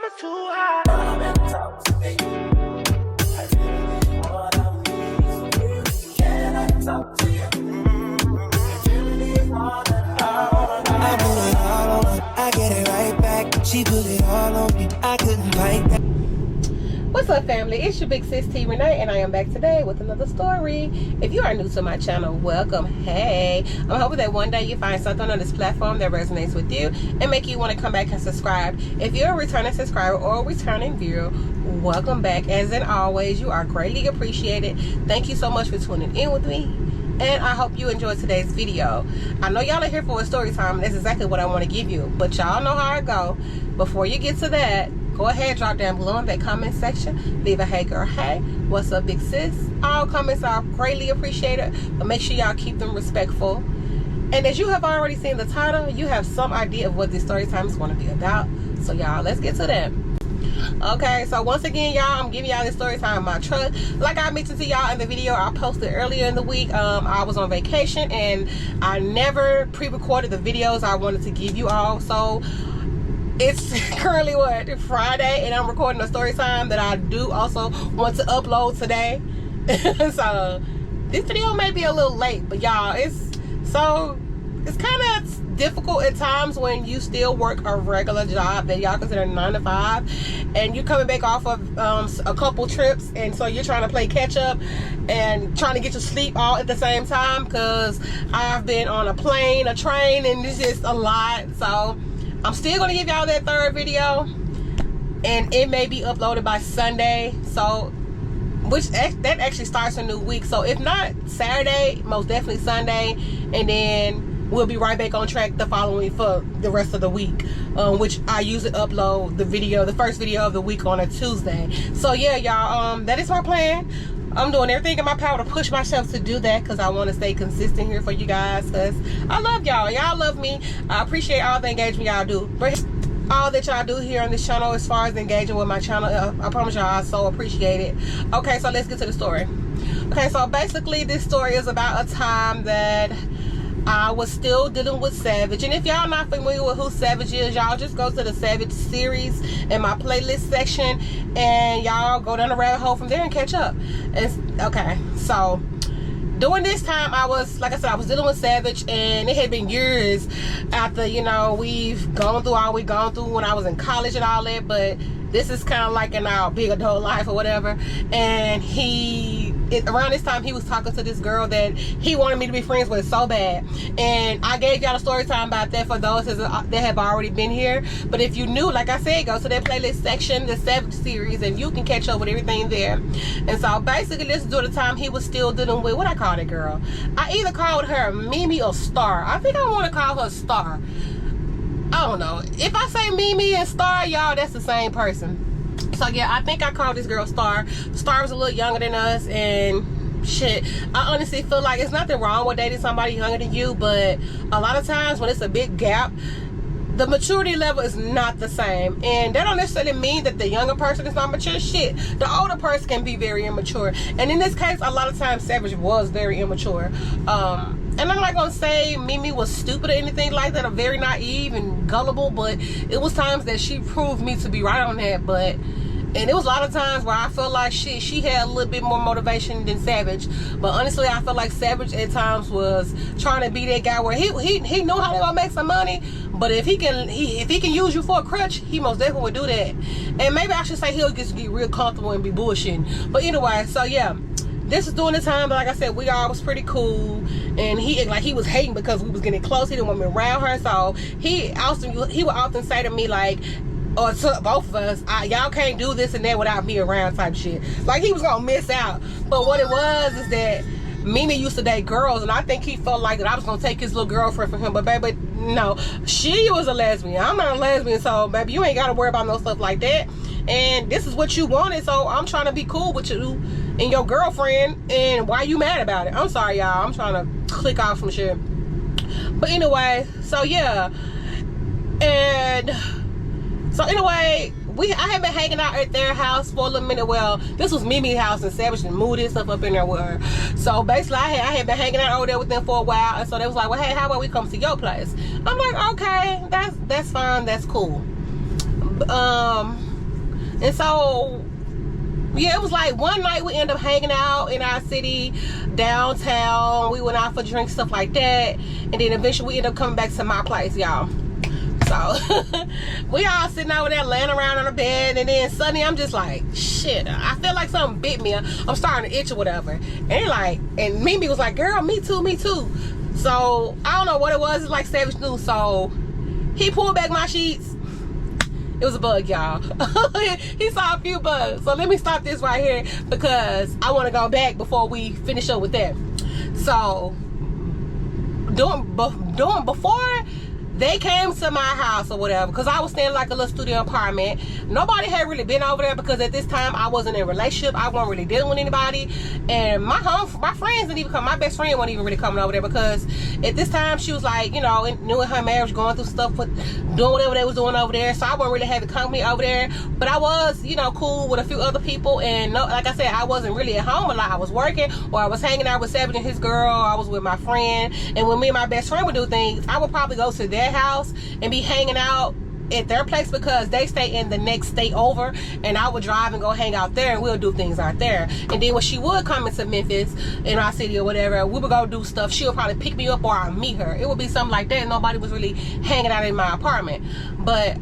never too high. Come and talk to me. I really what I need. Can I talk to you? I really what I put it all on her, I get it right back. She put it all on me, I couldn't fight that. What's up, family? It's your big sis T Renee, and I am back today with another story. If you are new to my channel, welcome. Hey, I'm hoping that one day you find something on this platform that resonates with you and make you want to come back and subscribe. If you're a returning subscriber or a returning viewer, welcome back. As in always, you are greatly appreciated. Thank you so much for tuning in with me, and I hope you enjoyed today's video. I know y'all are here for a story time, and that's exactly what I want to give you, but y'all know how it go. Before you get to that, go ahead, drop down below in that comment section. Leave a hey girl, hey, what's up big sis? All comments are greatly appreciated, but make sure y'all keep them respectful. And as you have already seen the title, you have some idea of what this story time is going to be about. So y'all, let's get to that. Okay, so once again, y'all, I'm giving y'all this story time in my truck. Like I mentioned to y'all in the video I posted earlier in the week, I was on vacation and I never pre-recorded the videos I wanted to give you all. So it's currently what, Friday, and I'm recording a story time that I do also want to upload today. So this video may be a little late, but y'all, it's kind of difficult at times when you still work a regular job that y'all consider 9 to 5, and you're coming back off of a couple trips, and so you're trying to play catch up and trying to get your sleep all at the same time, because I've been on a plane, a train, and it's just a lot. So I'm still going to give y'all that third video, and it may be uploaded by Sunday, so that actually starts a new week. So if not Saturday, most definitely Sunday, and then we'll be right back on track the following week for the rest of the week, which I usually upload the first video of the week on a Tuesday. So yeah, y'all, that is my plan. I'm doing everything in my power to push myself to do that, because I want to stay consistent here for you guys, because I love y'all. Y'all love me. I appreciate all the engagement y'all do. But all that y'all do here on this channel as far as engaging with my channel, I promise y'all I so appreciate it. Okay, so let's get to the story. Okay, so basically this story is about a time that I was still dealing with Savage. And if y'all not familiar with who Savage is, y'all just go to the Savage series in my playlist section, and y'all go down the rabbit hole from there and catch up. Okay, so during this time, like I said, I was dealing with Savage, and it had been years after, you know, we've gone through all we've gone through when I was in college and all that, but this is kind of like in our big adult life or whatever. And around this time, he was talking to this girl that he wanted me to be friends with so bad. And I gave y'all a story time about that for those that have already been here. But if you new, like I said, go to that playlist section, the Savage series, and you can catch up with everything there. And so basically, this is during the time he was still dealing with, what I call that girl? I either called her Mimi or Star. I think I want to call her Star. I don't know. If I say Mimi and Star, y'all, that's the same person. So yeah, I think I called this girl Star. Star was a little younger than us, and shit, I honestly feel like it's nothing wrong with dating somebody younger than you, but a lot of times when it's a big gap, the maturity level is not the same. And that don't necessarily mean that the younger person is not mature. Shit, the older person can be very immature. And in this case, a lot of times Savage was very immature. And I'm not gonna say Mimi was stupid or anything like that, or very naive and gullible, but it was times that she proved me to be right on that. And it was a lot of times where I feel like she had a little bit more motivation than Savage. But honestly, I feel like Savage at times was trying to be that guy where he knew how to go make some money, but if he can use you for a crutch, he most definitely would do that. And maybe I should say he'll just get real comfortable and be bullshitting. But anyway, so yeah, this is during the time, but like I said, we all was pretty cool, and he was hating because we was getting close. He didn't want me around her, so he would often say to me, like, or to both of us, y'all can't do this and that without me around, type shit. Like he was gonna miss out. But what it was is that Mimi used to date girls, and I think he felt like that I was gonna take his little girlfriend from him. But baby, no, she was a lesbian. I'm not a lesbian, so baby, you ain't gotta worry about no stuff like that. And this is what you wanted, so I'm trying to be cool with you and your girlfriend, and why you mad about it? I'm sorry, y'all. I'm trying to click off some shit. But anyway, so yeah. And so anyway, I had been hanging out at their house for a little minute. Well, this was Mimi's house, and Savage and moved and stuff up in there with her. So basically, I had been hanging out over there with them for a while, and so they was like, well, hey, how about we come to your place? I'm like, okay, that's fine, that's cool. And so, yeah, it was like one night we ended up hanging out in our city, downtown. We went out for drinks, stuff like that. And then eventually we ended up coming back to my place, y'all. So, we all sitting over there laying around on the bed. And then suddenly I'm just like, shit, I feel like something bit me. I'm starting to itch or whatever. And Mimi was like, girl, me too, me too. So, I don't know what it was. It's like savage news. So, he pulled back my sheets. It was a bug, y'all. He saw a few bugs. So let me stop this right here because I want to go back before we finish up with that. So, doing before they came to my house or whatever, because I was staying like a little studio apartment. Nobody had really been over there because at this time I wasn't in a relationship. I wasn't really dealing with anybody. And my friends didn't even come. My best friend wasn't even really coming over there because at this time she was like, you know, new in her marriage, going through stuff with doing whatever they was doing over there. So I wasn't really having company over there. But I was, you know, cool with a few other people. And no, like I said, I wasn't really at home a lot. I was working, or I was hanging out with Savage and his girl. I was with my friend. And when me and my best friend would do things, I would probably go to their house and be hanging out at their place because they stay in the next state over, and I would drive and go hang out there, and we'll do things out there. And then when she would come into Memphis in our city or whatever, we would go do stuff. She would probably pick me up or I'd meet her. It would be something like that. Nobody was really hanging out in my apartment. But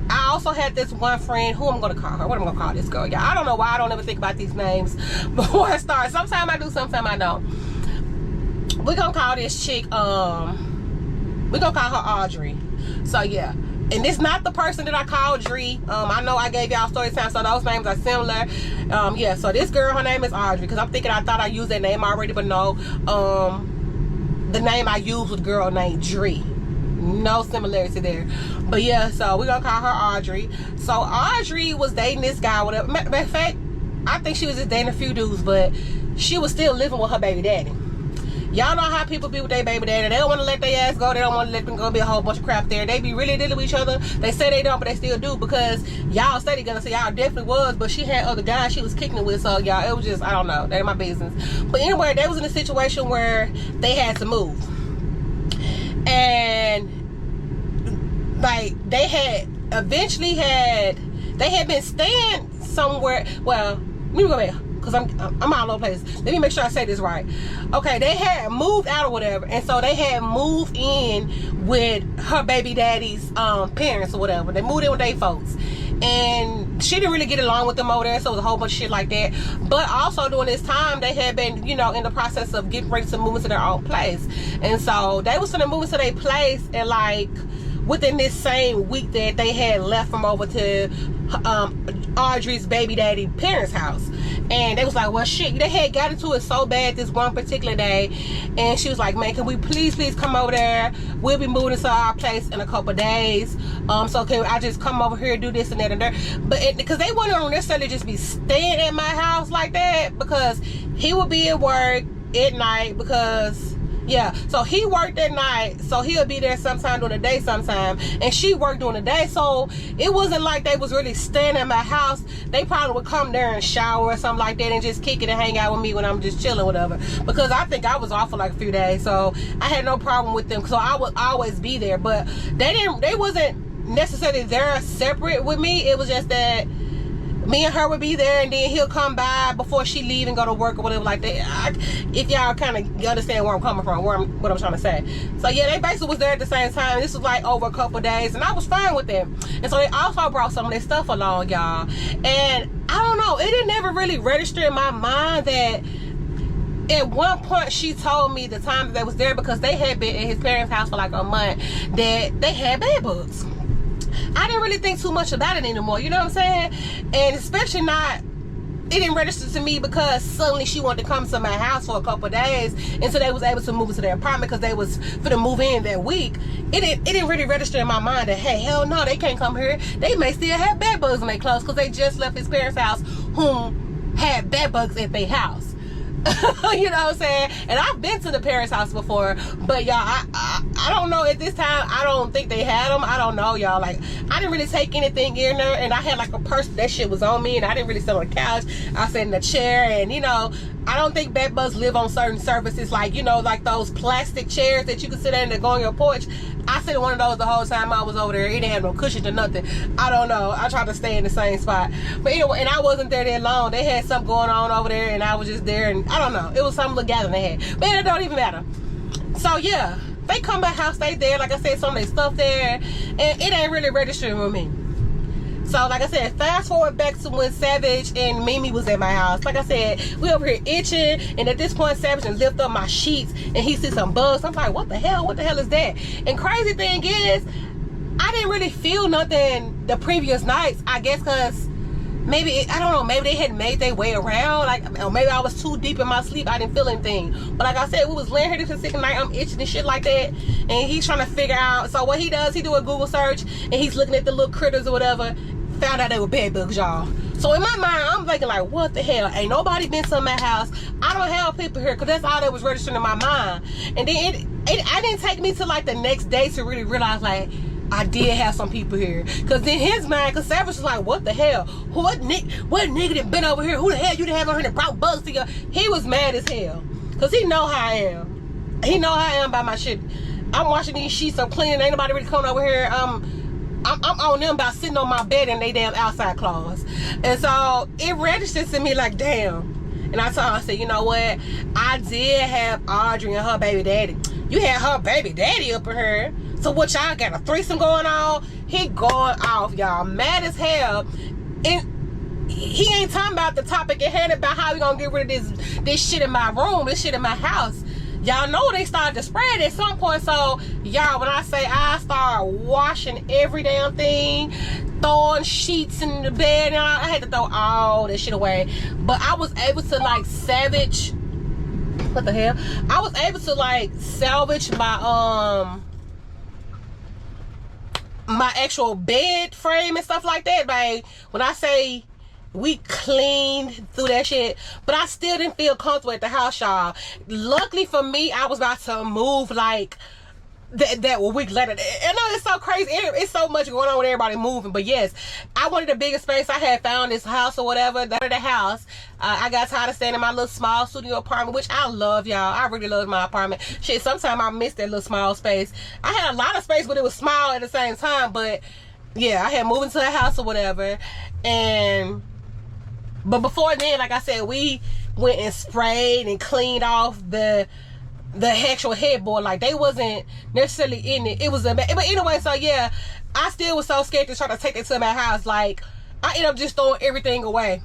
I also had this one friend, who I'm gonna call her. What am I gonna call this girl? Yeah, I don't know why I don't ever think about these names before I start. Sometimes I do, sometimes I don't. We're gonna call this chick, we're gonna call her Audrey. So yeah, and this not the person that I called Dree. I know I gave y'all story time, so those names are similar. Yeah, so this girl, her name is Audrey, because I'm thinking I thought I used that name already, but no. The name I used was a girl named Dree. No similarity there. But yeah, so we're gonna call her Audrey. So Audrey was dating this guy, whatever. Matter of fact, I think she was just dating a few dudes, but she was still living with her baby daddy. Y'all know how people be with their baby daddy. They don't want to let their ass go. They don't want to let them go. Be a whole bunch of crap there. They be really dealing with each other. They say they don't, but they still do, because y'all say they gonna say y'all definitely was, but she had other guys she was kicking it with. So y'all, it was just, I don't know. That ain't my business. But anyway, they was in a situation where they had to move, and like they had been staying somewhere. Well, let me go back, because I'm all over the place. Let me make sure I say this right. Okay, they had moved out or whatever, and so they had moved in with her baby daddy's parents or whatever. They moved in with their folks, and she didn't really get along with them over there, so it was a whole bunch of shit like that. But also during this time, they had been, you know, in the process of getting ready to move into their own place, and so they was gonna move into their place, and like within this same week that they had left from over to Audrey's baby daddy parents' house. And they was like, well shit, they had got into it so bad this one particular day, and she was like, man, can we please come over there? We'll be moving to our place in a couple days, so can I just come over here and do this and that and that? But because they wouldn't necessarily just be staying at my house like that, because he would be at work at night, because yeah, so he worked at night, so he'll be there sometime during the day sometime, and she worked during the day. So it wasn't like they was really staying at my house. They probably would come there and shower or something like that and just kick it and hang out with me when I'm just chilling, whatever, because I think I was off for like a few days, so I had no problem with them, so I would always be there. But they wasn't necessarily there separate with me. It was just that me and her would be there, and then he'll come by before she leave and go to work or whatever like that. If y'all kind of understand where I'm coming from, what I'm trying to say. So yeah, they basically was there at the same time. This was like over a couple days, and I was fine with them. And so they also brought some of their stuff along, y'all. And I don't know, it didn't never really register in my mind that at one point she told me the time that they was there, because they had been at his parents' house for like a month, that they had bed bugs. I didn't really think too much about it anymore, you know what I'm saying? And especially not, it didn't register to me because suddenly she wanted to come to my house for a couple of days, and so they was able to move into their apartment because they was finna move in that week. It didn't really register in my mind that, hey, hell no, they can't come here. They may still have bed bugs in their clothes because they just left his parents' house, whom had bed bugs at their house. You know what I'm saying? And I've been to the parents' house before, but y'all, I don't know at this time. I don't think they had them. I don't know, y'all. Like, I didn't really take anything in there, and I had like a purse. That shit was on me, and I didn't really sit on the couch. I sat in the chair, and you know, I don't think bed bugs live on certain surfaces, like, you know, like those plastic chairs that you can sit in and go on your porch. I sit in one of those the whole time I was over there. It didn't have no cushion or nothing. I don't know. I tried to stay in the same spot. But anyway, and I wasn't there that long. They had something going on over there, and I was just there, and I don't know. It was some little gathering they had. But it don't even matter. So, yeah. They come by house, they there. Like I said, some of their stuff there. And it ain't really registering with me. So, like I said, fast forward back to when Savage and Mimi was at my house. Like I said, we over here itching, and at this point, Savage and lift up my sheets, and he sees some bugs. I'm like, what the hell? What the hell is that? And crazy thing is, I didn't really feel nothing the previous nights. I guess because maybe, I don't know, maybe they had made their way around. Like, or maybe I was too deep in my sleep. I didn't feel anything. But like I said, we was laying here this second night. I'm itching and shit like that. And he's trying to figure out. So what he does, he do a Google search, and he's looking at the little critters or whatever. Found out they were bed bugs, y'all. So in my mind, I'm thinking like, what the hell? Ain't nobody been to my house. I don't have people here, because that's all that was registering in my mind. And then I didn't take me to like the next day to really realize like I did have some people here. Because in his mind, because Savage was like, what the hell? What nigga that been over here? Who the hell you done have over here that brought bugs to you? He was mad as hell. Because he know how I am. He know how I am by my shit. I'm washing these sheets, I'm cleaning. Ain't nobody really coming over here. I'm on them about sitting on my bed in they damn outside clothes. And so it registered to me like, damn. And I told her, I said, you know what? I did have Audrey and her baby daddy. You had her baby daddy up in here. So what, y'all got a threesome going on? He going off, y'all. Mad as hell. And he ain't talking about the topic at hand about how we gonna get rid of this shit in my room, this shit in my house. Y'all know they started to spread at some point. So, y'all, when I say I start washing every damn thing, throwing sheets in the bed, and I had to throw all that shit away. But I was able to, like, salvage... What the hell? I was able to, like, salvage my, my actual bed frame and stuff like that. Like, when I say... we cleaned through that shit, but I still didn't feel comfortable at the house, y'all. Luckily for me, I was about to move like that a week later. I know it's so crazy. It's so much going on with everybody moving, but yes, I wanted a bigger space. I had found this house or whatever, the house. I got tired of staying in my little small studio apartment, which I love, y'all. I really love my apartment. Shit, sometimes I miss that little small space. I had a lot of space, but it was small at the same time. But yeah, I had moved into a house or whatever, but before then, like I said, we went and sprayed and cleaned off the actual headboard. Like, they wasn't necessarily in it. It was but anyway, so yeah, I still was so scared to try to take it to my house. Like, I ended up just throwing everything away.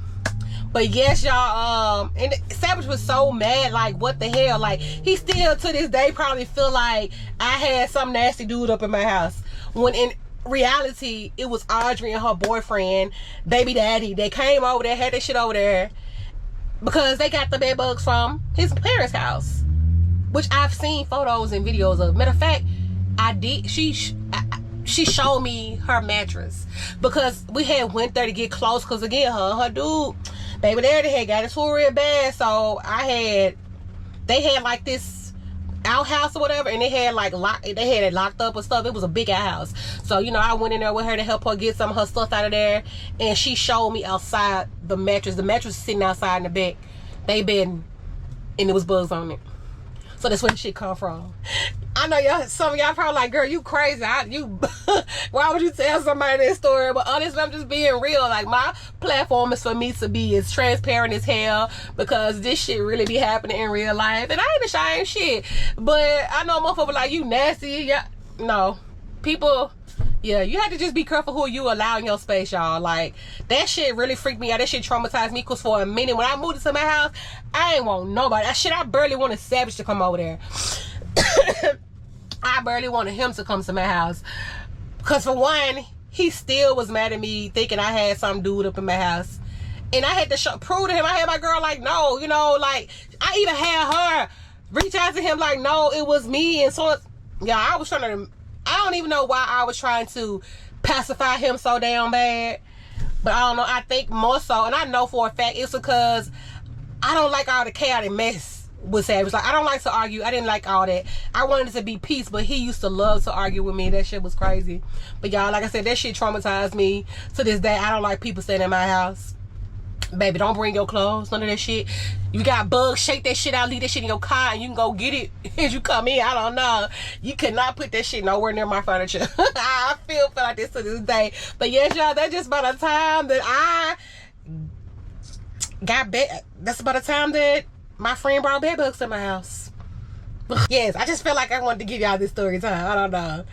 But yes, y'all, and Savage was so mad, like, what the hell? Like, he still to this day probably feel like I had some nasty dude up in my house, when in reality, it was Audrey and her boyfriend, baby daddy. They came over there, had that shit over there, because they got the bed bugs from his parents' house, which I've seen photos and videos of. Matter of fact, she showed me her mattress, because we had went there to get close, because again, her dude, baby daddy had got into it real bad. So they had like this outhouse or whatever, and they had like they had it locked up and stuff. It was a big outhouse. So, you know, I went in there with her to help her get some of her stuff out of there, and she showed me outside the mattress. The mattress was sitting outside in the back, they bed, and it was bugs on it. So that's where the shit come from. I know y'all, some of y'all probably like, girl, you crazy. Why would you tell somebody this story? But honestly, I'm just being real. Like, my platform is for me to be as transparent as hell, because this shit really be happening in real life, and I ain't ashamed shit. But I know motherfuckers like, you nasty. Yeah, no, people. Yeah, you have to just be careful who you allow in your space, y'all. Like, that shit really freaked me out. That shit traumatized me, because for a minute, when I moved into my house, I ain't want nobody. I barely wanted Savage to come over there. I barely wanted him to come to my house, because for one, he still was mad at me, thinking I had some dude up in my house. And I had to prove to him, I had my girl like, no, you know, like, I even had her reach out to him like, no, it was me. And so, yeah, I was trying to, I don't even know why I was trying to pacify him so damn bad. But I don't know, I think more so, and I know for a fact it's because I don't like all the chaotic mess with Savage. Like, I don't like to argue. I didn't like all that. I wanted it to be peace, but he used to love to argue with me. That shit was crazy. But y'all, like I said, that shit traumatized me to this day. I don't like people staying in my house. Baby, don't bring your clothes, none of that shit. You got bugs, shake that shit out, leave that shit in your car, and you can go get it as you come in. I don't know. You cannot put that shit nowhere near my furniture. I feel like this to this day. But yes, y'all, that's just about the time that I got bed. That's about the time that my friend brought bedbugs to my house. Yes, I just feel like I wanted to give y'all this story time. I don't know.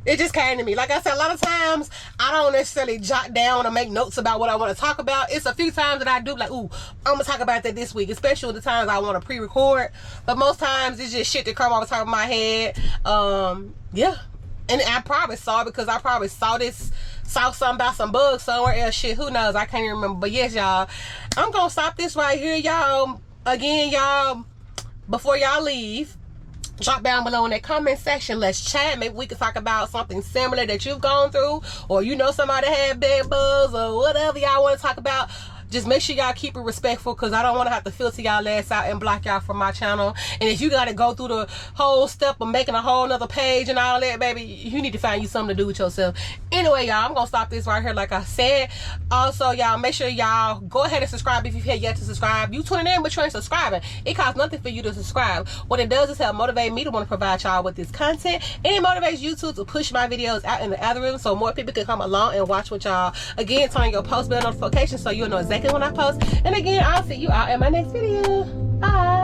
It just came to me. Like I said, a lot of times I don't necessarily jot down or make notes about what I want to talk about. It's a few times that I do, like, ooh, I'm gonna talk about that this week, especially the times I want to pre-record. But most times it's just shit that come off the top of my head. Yeah. And I probably saw it because I probably saw something about some bugs somewhere else. Shit, who knows? I can't even remember. But yes, y'all, I'm gonna stop this right here, y'all. Again, y'all, before y'all leave, drop down below in that comment section. Let's chat. Maybe we can talk about something similar that you've gone through, or you know somebody had bed bugs, or whatever y'all want to talk about. Just make sure y'all keep it respectful, because I don't want to have to filter y'all ass out and block y'all from my channel. And if you got to go through the whole step of making a whole nother page and all that, baby, you need to find you something to do with yourself. Anyway, y'all, I'm going to stop this right here like I said. Also, y'all, make sure y'all go ahead and subscribe if you've yet to subscribe. You tuning in, but you ain't subscribing. It costs nothing for you to subscribe. What it does is help motivate me to want to provide y'all with this content. And it motivates YouTube to push my videos out in the algorithm so more people can come along and watch with y'all. Again, turn your post bell notifications so you'll know exactly when I post. And again, I'll see you all in my next video. Bye.